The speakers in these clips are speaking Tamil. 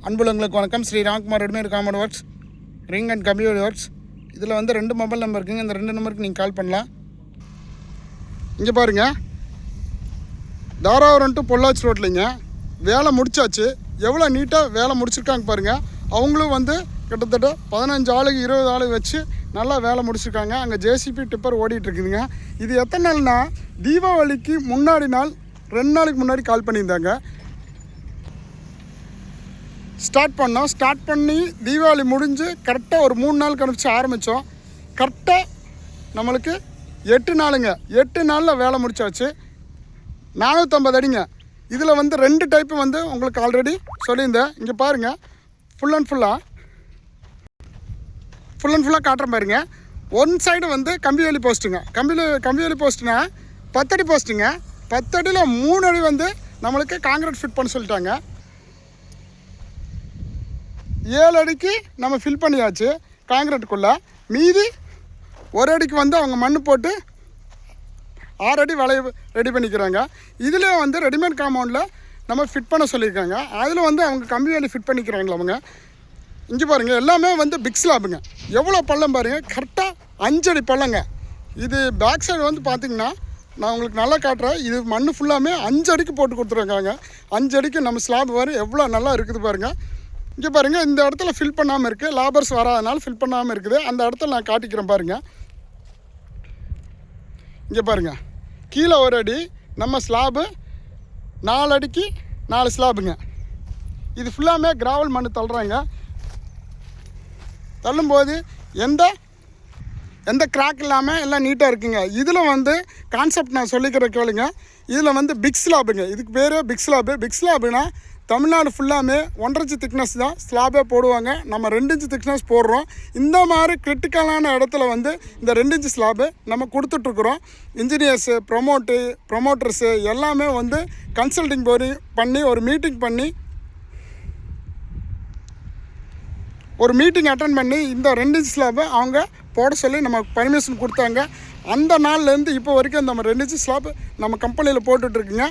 அன்புள்ளங்களுக்கு வணக்கம். Shri Ramkumar readymade compound works, ring and computer works. இதில் வந்து 2 மொபைல் நம்பர் இருக்குங்க. இந்த 2 நம்பருக்கு நீங்கள் கால் பண்ணலாம். இங்கே பாருங்கள், தாராபுரம் டு பொள்ளாச்சி ரோட்லிங்க வேலை முடிச்சாச்சு. எவ்வளோ நீட்டாக வேலை முடிச்சிருக்காங்க பாருங்கள். அவங்களும் வந்து கிட்டத்தட்ட 15 ஆளுக்கு 20 ஆளுக்கு வச்சு நல்லா வேலை முடிச்சிருக்காங்க. அங்கே ஜேசிபி டிப்பர் ஓடிட்டுருக்குதுங்க. இது எத்தனை நாள்னா, தீபாவளிக்கு முன்னாடி நாள் 2 நாளைக்கு முன்னாடி கால் பண்ணியிருந்தாங்க. ஸ்டார்ட் பண்ணி தீபாவளி முடிஞ்சு கரெக்டாக ஒரு 3 நாள் கழிச்சு ஆரம்பித்தோம். கரெக்டாக நம்மளுக்கு 8 நாளுங்க. 8 நாளில் வேலை முடிச்சாச்சு. 450 அடிங்க. இதில் வந்து 2 டைப்பு வந்து உங்களுக்கு ஆல்ரெடி சொல்லியிருந்தேன். இங்கே பாருங்கள், ஃபுல் அண்ட் ஃபுல்லாக காட்டுற பாருங்க. ஒன் சைடு வந்து கம்பி வேலி போஸ்ட்டுங்க. கம்பி வேலி போஸ்ட்டுனா 10 அடி போஸ்ட்டுங்க. 10 அடியில் 3 அடி வந்து நம்மளுக்கு காங்கிரீட் ஃபிட் பண்ண சொல்லிட்டாங்க. 7 அடிக்கு நம்ம ஃபில் பண்ணியாச்சு காங்கிரீட்டுக்குள்ளே. மீதி 1 அடிக்கு வந்து அவங்க மண் போட்டு 6 அடி வளைய ரெடி பண்ணிக்கிறாங்க. இதில் வந்து ரெடிமேட் காம்பவுண்டில் நம்ம ஃபிட் பண்ண சொல்லியிருக்காங்க. அதில் வந்து அவங்க கம்பி வேலி ஃபிட் பண்ணிக்கிறாங்களா அவங்க. இங்கே பாருங்கள், எல்லாமே வந்து பிக் ஸ்லாப்புங்க. எவ்வளோ பள்ளம் பாருங்கள், கரெக்டாக 5 அடி பள்ளங்க. இது பேக் சைடு வந்து பார்த்திங்கன்னா, நான் உங்களுக்கு நல்லா காட்டுறேன். இது மண் ஃபுல்லாமே 5 அடிக்கு போட்டு கொடுத்துருக்காங்க. 5 அடிக்கு நம்ம ஸ்லாப் வரும். எவ்வளோ நல்லா இருக்குது பாருங்கள். இங்கே பாருங்கள், இந்த இடத்துல ஃபில் பண்ணாமல் இருக்குது. லேபர்ஸ் வராதனால ஃபில் பண்ணாமல் இருக்குது. அந்த இடத்துல நான் காட்டிக்கிறேன் பாருங்கள். இங்கே பாருங்கள், கீழே 1 அடி நம்ம ஸ்லாபு, 4 அடிக்கு 4 ஸ்லாபுங்க. இது ஃபுல்லாமே கிராவல் மண் தள்ளுறாங்க. தள்ளும்போது எந்த கிராக் இல்லாமல் எல்லாம் நீட்டாக இருக்குங்க. இதில் வந்து கான்செப்ட் நான் சொல்லிக்கிற கேளுங்க. இதில் வந்து பிக் ஸ்லாபுங்க. இதுக்கு பேர் பிக் ஸ்லாபு. பிக் ஸ்லாபுனா தமிழ்நாடு ஃபுல்லாமே 1.5 இன்ச் திக்னஸ் தான் ஸ்லாபே போடுவாங்க. நம்ம 2 இன்ச் திக்னஸ் போடுறோம். இந்த மாதிரி கிரிட்டிக்கலான இடத்துல வந்து இந்த 2 இன்ச் ஸ்லாபு நம்ம கொடுத்துட்ருக்குறோம். இன்ஜினியர்ஸு, ப்ரொமோட்டர்ஸு எல்லாமே வந்து கன்சல்டிங் பண்ணி ஒரு மீட்டிங் அட்டன் பண்ணி இந்த 2 இன்ச் ஸ்லாபை அவங்க போட சொல்லி நம்ம பர்மிஷன் கொடுத்தாங்க. அந்த நாள்லேருந்து இப்போ வரைக்கும் நம்ம 2 இன்ச் ஸ்லாப் நம்ம கம்பெனியில் போட்டுட்ருக்குங்க.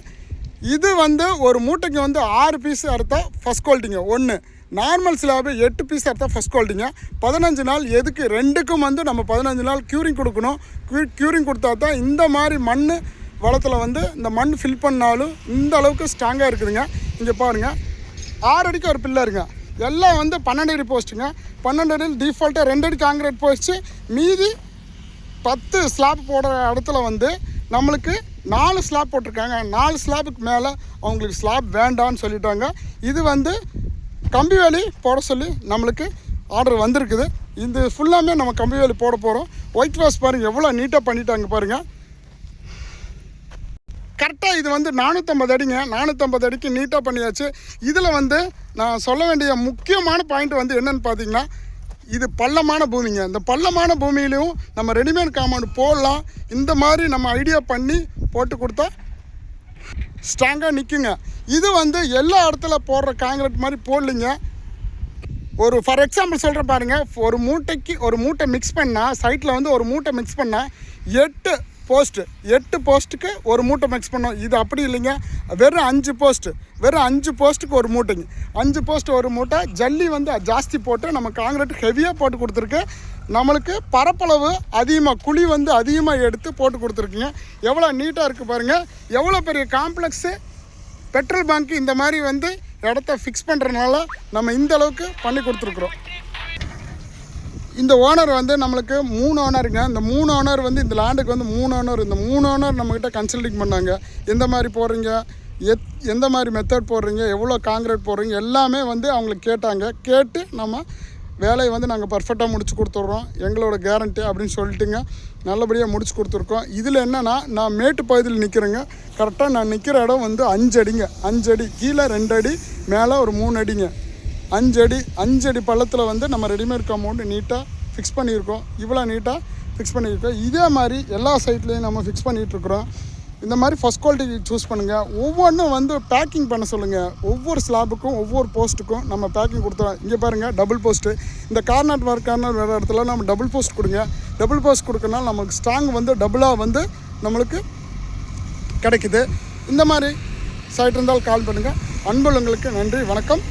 இது வந்து ஒரு மூட்டைக்கு வந்து 6 பீஸ் அறுத்தா ஃபஸ்ட் குவாலிட்டிங்க. 1 நார்மல் ஸ்லாபு 8 பீஸ் அறுத்தா ஃபஸ்ட் குவாலிட்டிங்க. 15 நாள் எதுக்கு 2க்கும் வந்து நம்ம 15 நாள் க்யூரிங் கொடுக்கணும். க்யூரிங் கொடுத்தா தான் இந்த மாதிரி மண் வளத்தில் வந்து இந்த மண் ஃபில் பண்ணாலும் இந்த அளவுக்கு ஸ்ட்ராங்காக இருக்குதுங்க. இங்கே பாருங்கள், 6 அடிக்கு ஒரு பில்லருங்க. எல்லாம் வந்து 12 அடி போஸ்ட்டுங்க. 12 அடியில் டிஃபால்ட்டாக 2 அடி காங்கிரீட் போஸ்ட்டு. மீதி 10 ஸ்லாப் போடுற இடத்துல வந்து நம்மளுக்கு 4 ஸ்லாப் போட்டிருக்காங்க. 4 ஸ்லாப்புக்கு மேலே அவங்களுக்கு ஸ்லாப் வேண்டான்னு சொல்லிட்டாங்க. இது வந்து கம்பி வேலி போட சொல்லி நம்மளுக்கு ஆர்டர் வந்திருக்குது. இது ஃபுல்லாமே நம்ம கம்பி வேலி போட போகிறோம். ஒயிட் வாஷ் பாருங்கள், எவ்வளோ நீட்டாக பண்ணிட்டாங்க பாருங்கள். கரெக்டாக இது வந்து 450 அடிங்க. 450 அடிக்கு நீட்டாக பண்ணியாச்சு. இதில் வந்து நான் சொல்ல வேண்டிய முக்கியமான பாயிண்ட் வந்து என்னென்னு பார்த்தீங்கன்னா, இது பள்ளமான பூமிங்க. இந்த பள்ளமான பூமியிலையும் நம்ம ரெடிமேட் காம்பவுண்ட் போடலாம். இந்த மாதிரி நம்ம ஐடியா பண்ணி போட்டு கொடுத்தா ஸ்ட்ராங்காக நிற்குங்க. இது வந்து எல்லா இடத்துல போடுற காங்கிரீட் மாதிரி போடலிங்க. ஒரு ஃபார் எக்ஸாம்பிள் சொல்கிறேன் பாருங்கள். ஒரு மூட்டை மிக்ஸ் பண்ணால், சைட்டில் வந்து ஒரு மூட்டை மிக்ஸ் பண்ணால் 8 போஸ்ட்டுக்கு ஒரு மூட்டை மிக்ஸ் பண்ணோம். இது அப்படி இல்லைங்க, வெறும் 5 போஸ்ட்டுக்கு ஒரு மூட்டைங்க. 5 போஸ்ட் ஒரு மூட்டை. ஜல்லி வந்து ஜாஸ்தி போட்டு நம்ம காங்கிரீட் ஹெவியாக போட்டு கொடுத்துருக்கு. நம்மளுக்கு பரப்பளவு அதிகமாக, குழி வந்து அதிகமாக எடுத்து போட்டு கொடுத்துருக்குங்க. எவ்வளோ நீட்டாக இருக்குது பாருங்கள். எவ்வளோ பெரிய காம்ப்ளெக்ஸு, பெட்ரோல் பங்க் இந்த மாதிரி வந்து இடத்த ஃபிக்ஸ் பண்ணுறதுனால நம்ம இந்த அளவுக்கு பண்ணி கொடுத்துருக்குறோம். இந்த ஓனர் வந்து நம்மளுக்கு 3 ஓனருங்க. இந்த 3 ஓனர் வந்து இந்த லேண்டுக்கு வந்து 3 ஓனர். இந்த 3 ஓனர் நம்மக்கிட்ட கன்சல்டிங் பண்ணாங்க. எந்த மாதிரி போடுறீங்க, எந்த மாதிரி மெத்தட் போடுறீங்க, எவ்வளோ காங்கிரீட் போடுறீங்க எல்லாமே வந்து அவங்களுக்கு கேட்டு நம்ம வேலையை வந்து நாங்கள் பர்ஃபெக்டாக முடிச்சு கொடுத்துட்றோம், எங்களோட கேரண்டி அப்படின்னு சொல்லிட்டுங்க நல்லபடியாக முடிச்சு கொடுத்துருக்கோம். இதில் என்னென்னா, நான் மேட்டு பகுதியில் நிற்கிறேங்க. கரெக்டாக நான் நிற்கிற இடம் வந்து 5 அடிங்க. 5 அடி கீழே 2 அடி, மேலே ஒரு 3 அடிங்க. 5 அடி பள்ளத்தில் வந்து நம்ம ரெடிமேட் காம்பவுண்டு நீட்டாக ஃபிக்ஸ் பண்ணியிருக்கோம். இவ்வளோ நீட்டாக ஃபிக்ஸ் பண்ணியிருக்கோம். இதே மாதிரி எல்லா சைட்லேயும் நம்ம ஃபிக்ஸ் பண்ணிகிட்ருக்குறோம். இந்த மாதிரி ஃபஸ்ட் குவாலிட்டி சூஸ் பண்ணுங்கள். ஒவ்வொன்றும் வந்து பேக்கிங் பண்ண சொல்லுங்கள். ஒவ்வொரு ஸ்லாபுக்கும் ஒவ்வொரு போஸ்ட்டுக்கும் நம்ம பேக்கிங் கொடுத்தோம். இங்கே பாருங்கள், டபுள் போஸ்ட்டு. இந்த கார்னர் வேறு இடத்துல நம்ம டபுள் போஸ்ட் கொடுங்க. டபுள் போஸ்ட் கொடுக்கறனால நமக்கு ஸ்ட்ராங் வந்து டபுளாக வந்து நம்மளுக்கு கிடைக்குது. இந்த மாதிரி சைட் இருந்தால் கால் பண்ணுங்கள். அன்புள்ளங்களுக்கு நன்றி, வணக்கம்.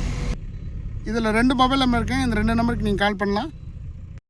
இதில் 2 மொபைல் நம்பர் இருக்குங்க. இந்த 2 நம்பருக்கு நீங்கள் கால் பண்ணலாம்.